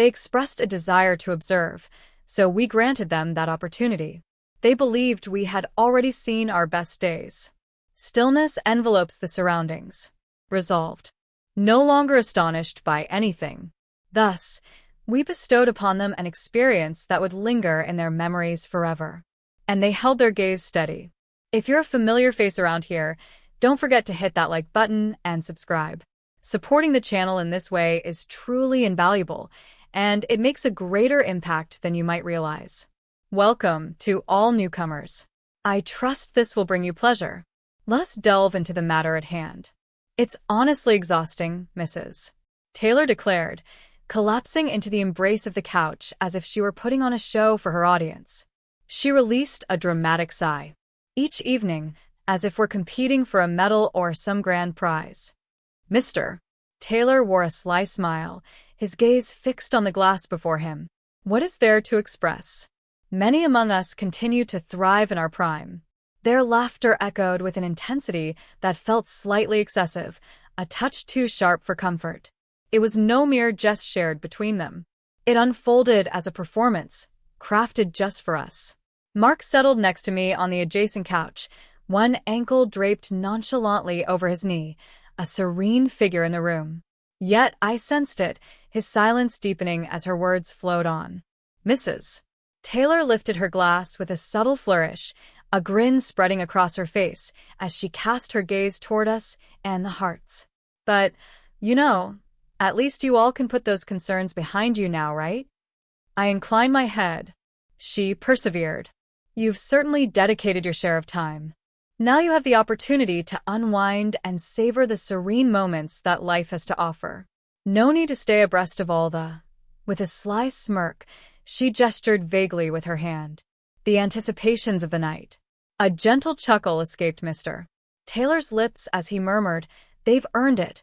They expressed a desire to observe, so we granted them that opportunity. They believed we had already seen our best days. Stillness envelopes the surroundings. Resolved. No longer astonished by anything. Thus, we bestowed upon them an experience that would linger in their memories forever. And they held their gaze steady. If you're a familiar face around here, don't forget to hit that like button and subscribe. Supporting the channel in this way is truly invaluable, and it makes a greater impact than you might realize. Welcome to all newcomers. I trust this will bring you pleasure. Let us delve into the matter at hand. It's honestly exhausting, Mrs. Taylor declared, collapsing into the embrace of the couch as if she were putting on a show for her audience. She released a dramatic sigh. Each evening, as if we're competing for a medal or some grand prize. Mr. Taylor wore a sly smile, his gaze fixed on the glass before him. What is there to express? Many among us continue to thrive in our prime. Their laughter echoed with an intensity that felt slightly excessive, a touch too sharp for comfort. It was no mere jest shared between them. It unfolded as a performance, crafted just for us. Mark settled next to me on the adjacent couch, one ankle draped nonchalantly over his knee, a serene figure in the room. Yet I sensed it, his silence deepening as her words flowed on. Mrs. Taylor lifted her glass with a subtle flourish, a grin spreading across her face as she cast her gaze toward us and the hearts. But, at least you all can put those concerns behind you now, right? I inclined my head. She persevered. You've certainly dedicated your share of time. Now you have the opportunity to unwind and savor the serene moments that life has to offer. No need to stay abreast of all the... With a sly smirk, she gestured vaguely with her hand. The anticipations of the night. A gentle chuckle escaped Mr. Taylor's lips as he murmured, "They've earned it,"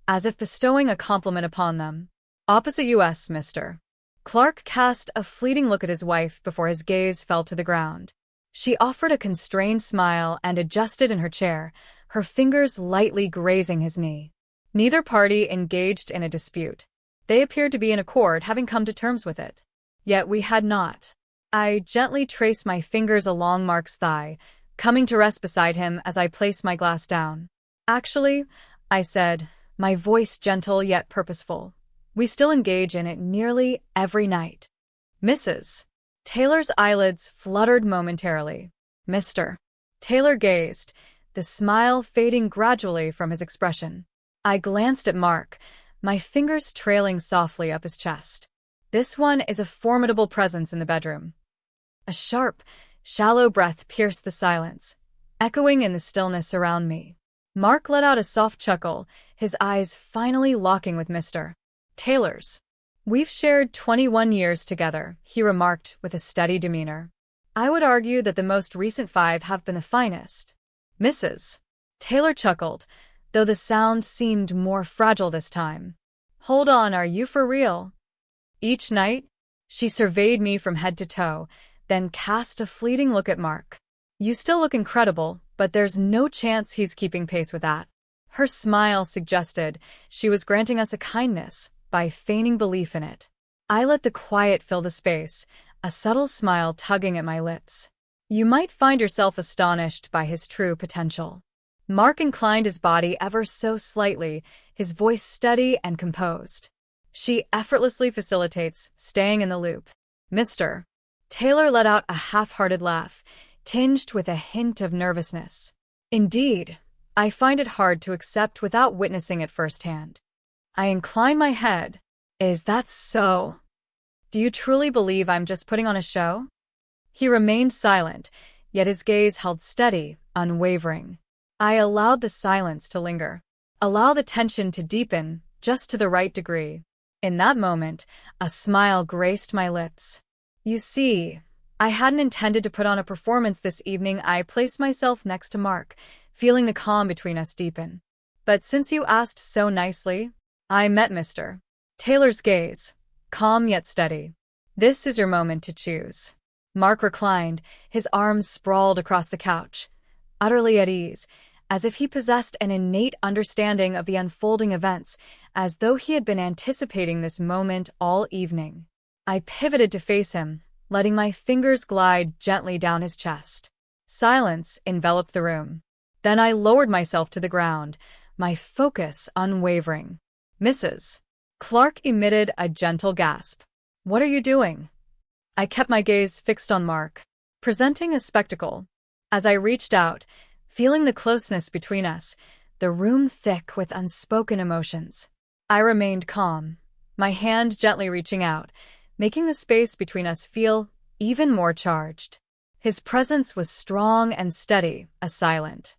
as if bestowing a compliment upon them. Opposite us, Mr. Clark cast a fleeting look at his wife before his gaze fell to the ground. She offered a constrained smile and adjusted in her chair, her fingers lightly grazing his knee. Neither party engaged in a dispute. They appeared to be in accord, having come to terms with it. Yet we had not. I gently traced my fingers along Mark's thigh, coming to rest beside him as I placed my glass down. Actually, I said, my voice gentle yet purposeful, we still engage in it nearly every night. Mrs. Taylor's eyelids fluttered momentarily. Mr. Taylor gazed, the smile fading gradually from his expression. I glanced at Mark, my fingers trailing softly up his chest. This one is a formidable presence in the bedroom. A sharp, shallow breath pierced the silence, echoing in the stillness around me. Mark let out a soft chuckle, his eyes finally locking with Mr. Taylor's. We've shared 21 years together, he remarked with a steady demeanor. I would argue that the most recent 5 have been the finest. Mrs. Taylor chuckled, though the sound seemed more fragile this time. Hold on, are you for real? Each night, she surveyed me from head to toe, then cast a fleeting look at Mark. You still look incredible, but there's no chance he's keeping pace with that. Her smile suggested she was granting us a kindness by feigning belief in it. I let the quiet fill the space, a subtle smile tugging at my lips. You might find yourself astonished by his true potential. Mark inclined his body ever so slightly, his voice steady and composed. She effortlessly facilitates staying in the loop. Mr. Taylor let out a half-hearted laugh, tinged with a hint of nervousness. Indeed, I find it hard to accept without witnessing it firsthand. I incline my head. Is that so? Do you truly believe I'm just putting on a show? He remained silent, yet his gaze held steady, unwavering. I allowed the silence to linger, allow the tension to deepen, just to the right degree. In that moment, a smile graced my lips. You see, I hadn't intended to put on a performance this evening. I placed myself next to Mark, feeling the calm between us deepen. But since you asked so nicely, I met Mr. Taylor's gaze, calm yet steady. This is your moment to choose. Mark reclined, his arms sprawled across the couch, utterly at ease, as if he possessed an innate understanding of the unfolding events, as though he had been anticipating this moment all evening. I pivoted to face him, letting my fingers glide gently down his chest. Silence enveloped the room. Then I lowered myself to the ground, my focus unwavering. "Mrs. Clark emitted a gentle gasp. "What are you doing?" I kept my gaze fixed on Mark, presenting a spectacle. As I reached out, feeling the closeness between us, the room thick with unspoken emotions. I remained calm, my hand gently reaching out, making the space between us feel even more charged. His presence was strong and steady, a silent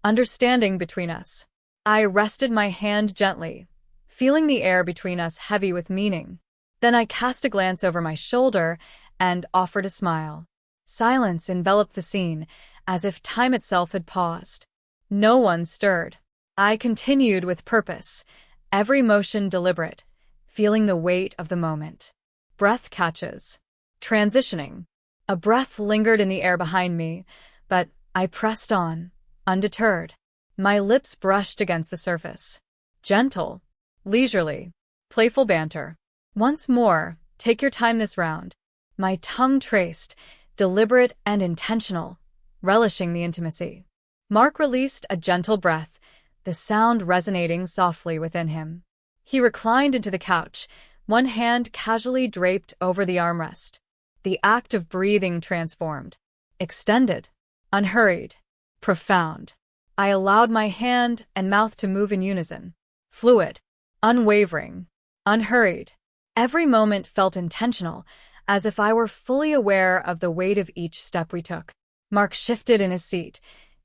understanding between us. I rested my hand gently, feeling the air between us heavy with meaning. Then I cast a glance over my shoulder and offered a smile. Silence enveloped the scene, as if time itself had paused. No one stirred. I continued with purpose, every motion deliberate, feeling the weight of the moment. Breath catches. Transitioning. A breath lingered in the air behind me, but I pressed on, undeterred. My lips brushed against the surface. Gentle, leisurely, playful banter. "Once more, take your time this round." My tongue traced, deliberate and intentional, relishing the intimacy. Mark released a gentle breath, the sound resonating softly within him. He reclined into the couch, one hand casually draped over the armrest. The act of breathing transformed. Extended, unhurried, profound. I allowed my hand and mouth to move in unison. Fluid, unwavering, unhurried. Every moment felt intentional, as if I were fully aware of the weight of each step we took. Mark shifted in his seat,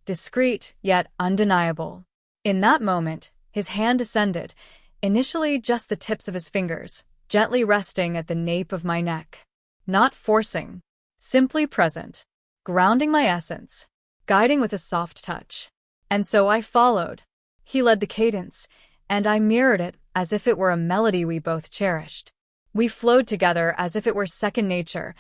discreet yet undeniable. In that moment, his hand descended, initially just the tips of his fingers, gently resting at the nape of my neck. Not forcing, simply present, grounding my essence, guiding with a soft touch. And so I followed. He led the cadence, and I mirrored it as if it were a melody we both cherished. We flowed together as if it were second nature,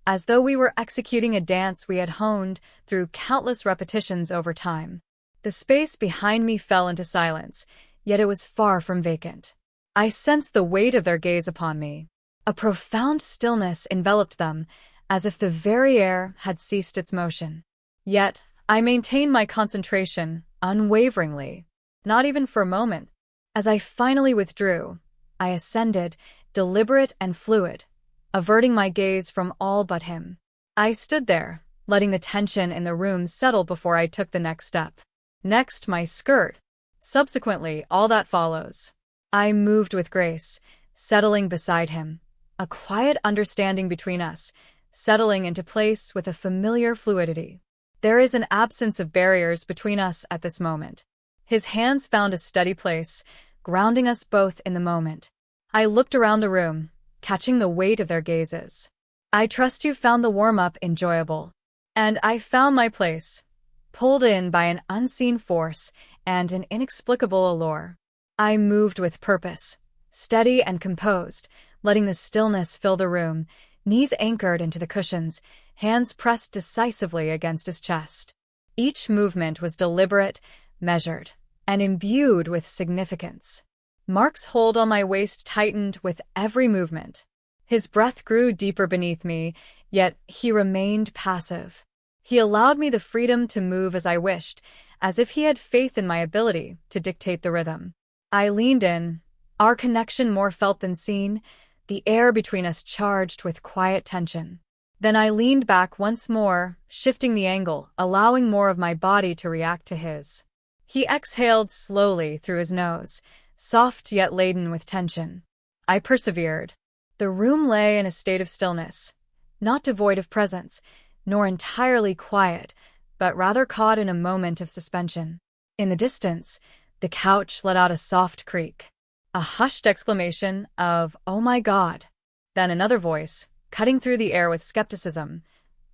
as though we were executing a dance we had honed through countless repetitions over time. The space behind me fell into silence, yet it was far from vacant. I sensed the weight of their gaze upon me. A profound stillness enveloped them, as if the very air had ceased its motion. Yet, I maintained my concentration unwaveringly, not even for a moment. As I finally withdrew, I ascended, deliberate and fluid, averting my gaze from all but him. I stood there, letting the tension in the room settle before I took the next step. Next, my skirt. Subsequently, all that follows. I moved with grace, settling beside him, a quiet understanding between us, settling into place with a familiar fluidity. There is an absence of barriers between us at this moment. His hands found a steady place, grounding us both in the moment. I looked around the room, catching the weight of their gazes. "I trust you found the warm-up enjoyable." And I found my place, pulled in by an unseen force and an inexplicable allure. I moved with purpose, steady and composed, letting the stillness fill the room, knees anchored into the cushions, hands pressed decisively against his chest. Each movement was deliberate, measured, and imbued with significance. Mark's hold on my waist tightened with every movement. His breath grew deeper beneath me, yet he remained passive. He allowed me the freedom to move as I wished, as if he had faith in my ability to dictate the rhythm. I leaned in, our connection more felt than seen, the air between us charged with quiet tension. Then I leaned back once more, shifting the angle, allowing more of my body to react to his. He exhaled slowly through his nose, soft yet laden with tension. I persevered. The room lay in a state of stillness, not devoid of presence, nor entirely quiet, but rather caught in a moment of suspension. In the distance, the couch let out a soft creak. A hushed exclamation of, "Oh my God!" Then another voice, cutting through the air with skepticism.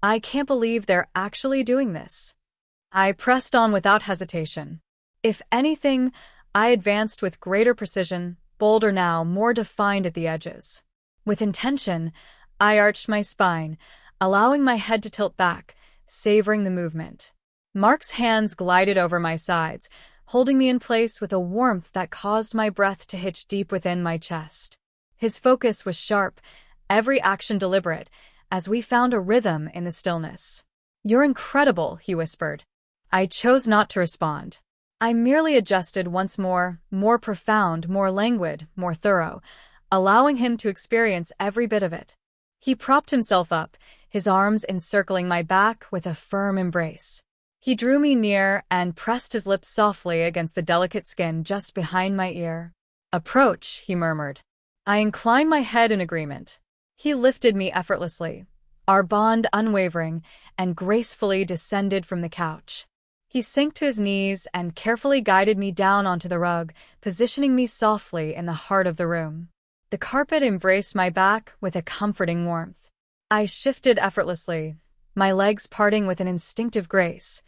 "I can't believe they're actually doing this." I pressed on without hesitation. If anything, I advanced with greater precision, bolder now, more defined at the edges. With intention, I arched my spine, allowing my head to tilt back, savoring the movement. Mark's hands glided over my sides, holding me in place with a warmth that caused my breath to hitch deep within my chest. His focus was sharp, every action deliberate, as we found a rhythm in the stillness. "You're incredible," he whispered. I chose not to respond. I merely adjusted once more profound, more languid, more thorough, allowing him to experience every bit of it. He propped himself up, his arms encircling my back with a firm embrace. He drew me near and pressed his lips softly against the delicate skin just behind my ear. "Approach," he murmured. I inclined my head in agreement. He lifted me effortlessly, our bond unwavering, and gracefully descended from the couch. He sank to his knees and carefully guided me down onto the rug, positioning me softly in the heart of the room. The carpet embraced my back with a comforting warmth. I shifted effortlessly, my legs parting with an instinctive grace,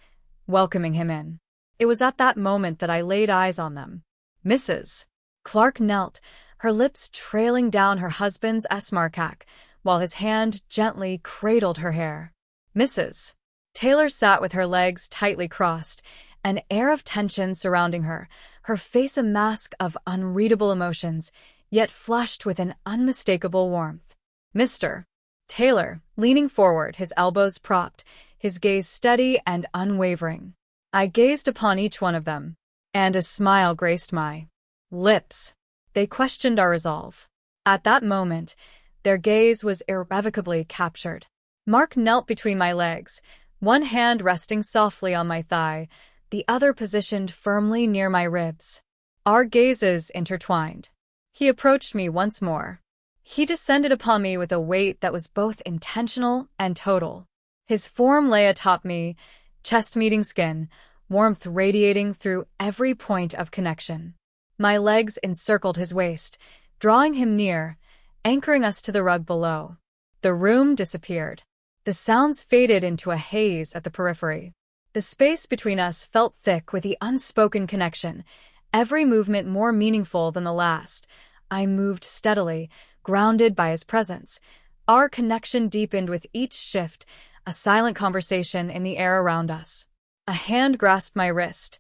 welcoming him in. It was at that moment that I laid eyes on them. Mrs. Clark knelt, her lips trailing down her husband's esmarcac, while his hand gently cradled her hair. Mrs. Taylor sat with her legs tightly crossed, an air of tension surrounding her, her face a mask of unreadable emotions, yet flushed with an unmistakable warmth. Mr. Taylor, leaning forward, his elbows propped, his gaze steady and unwavering. I gazed upon each one of them, and a smile graced my lips. They questioned our resolve. At that moment, their gaze was irrevocably captured. Mark knelt between my legs, one hand resting softly on my thigh, the other positioned firmly near my ribs. Our gazes intertwined. He approached me once more. He descended upon me with a weight that was both intentional and total. His form lay atop me, chest meeting skin, warmth radiating through every point of connection. My legs encircled his waist, drawing him near, anchoring us to the rug below. The room disappeared. The sounds faded into a haze at the periphery. The space between us felt thick with the unspoken connection, every movement more meaningful than the last. I moved steadily, grounded by his presence. Our connection deepened with each shift, a silent conversation in the air around us. A hand grasped my wrist,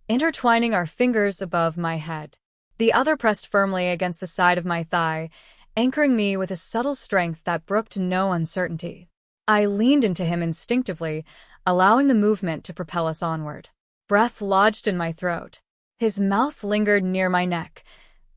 intertwining our fingers above my head. The other pressed firmly against the side of my thigh, anchoring me with a subtle strength that brooked no uncertainty. I leaned into him instinctively, allowing the movement to propel us onward. Breath lodged in my throat. His mouth lingered near my neck,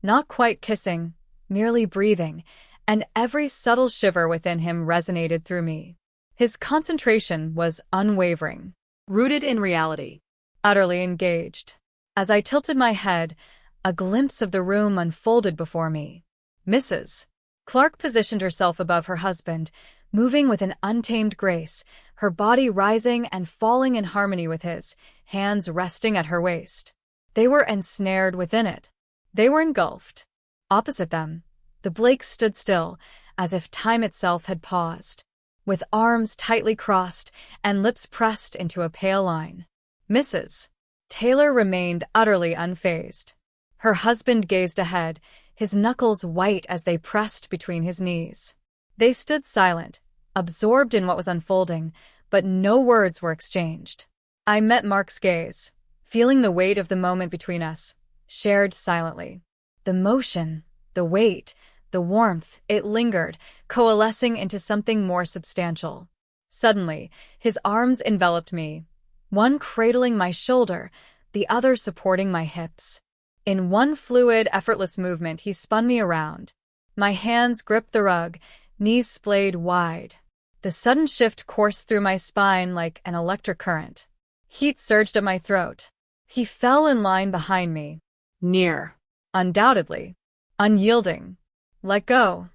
not quite kissing, merely breathing, and every subtle shiver within him resonated through me. His concentration was unwavering, rooted in reality, utterly engaged. As I tilted my head, a glimpse of the room unfolded before me. Mrs. Clark positioned herself above her husband, moving with an untamed grace, her body rising and falling in harmony with his, hands resting at her waist. They were ensnared within it. They were engulfed. Opposite them, the Blakes stood still, as if time itself had paused, with arms tightly crossed and lips pressed into a pale line. Mrs. Taylor remained utterly unfazed. Her husband gazed ahead, his knuckles white as they pressed between his knees. They stood silent, absorbed in what was unfolding, but no words were exchanged. I met Mark's gaze, feeling the weight of the moment between us, shared silently. The motion, the weight, the warmth, it lingered, coalescing into something more substantial. Suddenly, his arms enveloped me, one cradling my shoulder, the other supporting my hips. In one fluid, effortless movement, he spun me around. My hands gripped the rug, knees splayed wide. The sudden shift coursed through my spine like an electric current. Heat surged up my throat. He fell in line behind me. Near. Undoubtedly. Unyielding. "Let go,"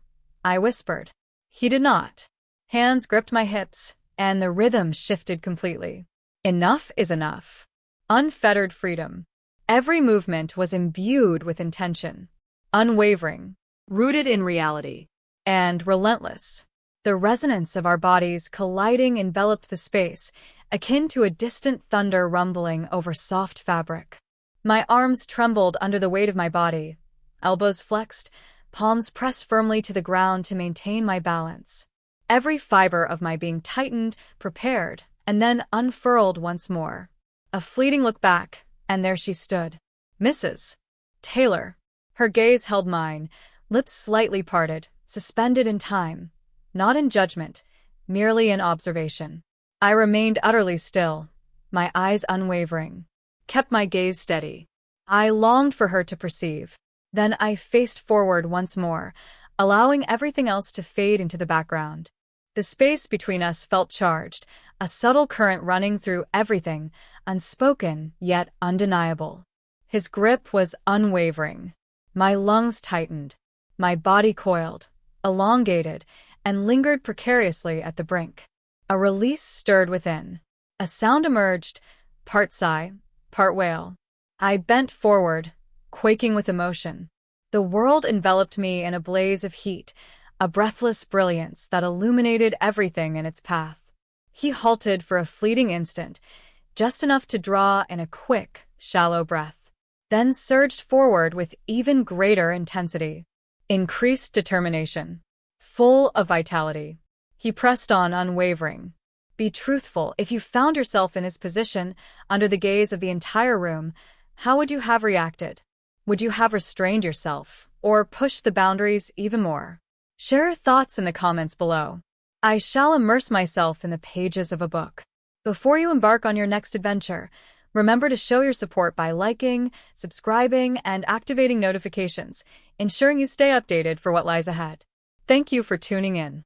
I whispered. He did not. Hands gripped my hips, and the rhythm shifted completely. Enough is enough. Unfettered freedom. Every movement was imbued with intention. Unwavering. Rooted in reality. And relentless. The resonance of our bodies colliding enveloped the space, akin to a distant thunder rumbling over soft fabric. My arms trembled under the weight of my body, elbows flexed, palms pressed firmly to the ground to maintain my balance. Every fiber of my being tightened, prepared, and then unfurled once more. A fleeting look back, And there she stood. Mrs. Taylor. Her gaze held mine, lips slightly parted, suspended in time. Not in judgment, merely in observation. I remained utterly still, my eyes unwavering, kept my gaze steady. I longed for her to perceive. Then I faced forward once more, allowing everything else to fade into the background. The space between us felt charged, a subtle current running through everything, unspoken yet undeniable. His grip was unwavering. My lungs tightened, my body coiled, elongated, and lingered precariously at the brink. A release stirred within. A sound emerged, part sigh, part wail. I bent forward, quaking with emotion. The world enveloped me in a blaze of heat, a breathless brilliance that illuminated everything in its path. He halted for a fleeting instant, just enough to draw in a quick, shallow breath, then surged forward with even greater intensity. Increased determination. Full of vitality. He pressed on unwavering. Be truthful. If you found yourself in his position, under the gaze of the entire room, how would you have reacted? Would you have restrained yourself, or pushed the boundaries even more? Share your thoughts in the comments below. I shall immerse myself in the pages of a book. Before you embark on your next adventure, remember to show your support by liking, subscribing, and activating notifications, ensuring you stay updated for what lies ahead. Thank you for tuning in.